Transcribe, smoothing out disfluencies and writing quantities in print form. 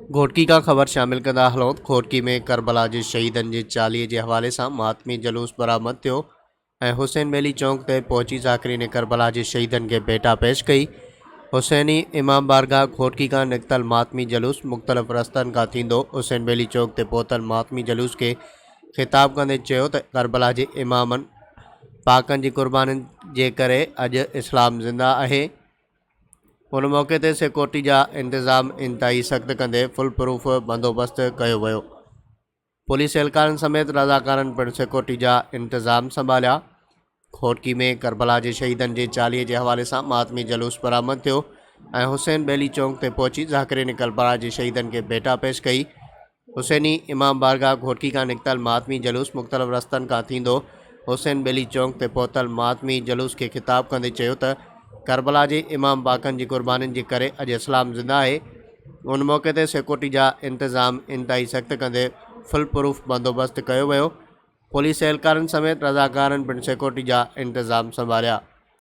घोटकी का ख़बर शामिल कंदा हलूं। घोटकी में करबला जे शहीदनि जे चालीहे जे हवाले सां मातमी जलूस बरामद थियो ऐं हुसैन बेली चौक ते पहुची ज़ाकिरीन करबला जे शहीदनि खे भेटा पेश कई। हुसैनी इमाम बारगाह घोटकी का निकतल मातमी जलूस मुख़्तलिफ़ रस्तनि का थींदो। हुसैन बेली चौक ते पहुतल मातमी जलूस के ख़िताब कंदे चयो त करबला जे इमामनि पाकनि जी कुर्बानीनि जे करे अॼु इस्लाम ज़िंदा आहे। उन मौक़े ते सिक्योरिटी जा इंतज़ाम इंतहाई सख़्त कंदे फुल प्रूफ बंदोबस्त कयो वियो। पुलिस एहलकारनि समेत रज़ाकारनि पिणु सिक्योरिटी जा इंतज़ाम संभालिया। घोटकी में करबला जे शहीदनि जे चालीहे जे हवाले सां मातमी जलूस बरामद थियो ऐं हुसैन बेली चौक ते पहुची ज़ाकिरीन करबला जे शहीदनि खे भेटा पेश कई। हुसैनी इमाम बारगाह घोटकी का निकतल मातमी जलूस मुख़्तलिफ़ रस्तनि का थींदो। हुसैन बेली चौक ते पहुतल मातमी जलूस के ख़िताब कंदे चयो त करबला जे इमाम पाकनि जी कुर्बानीनि जे करे अॼु इस्लाम ज़िंदा आहे। उन मौक़े ते सिक्योरिटी जा इंतज़ाम इंतहाई सख़्त कंदे फुल प्रूफ बंदोबस्त कयो वियो। पुलिस एहलकारनि समेत रज़ाकारनि पिणु सिक्योरिटी जा इंतज़ाम संभालिया।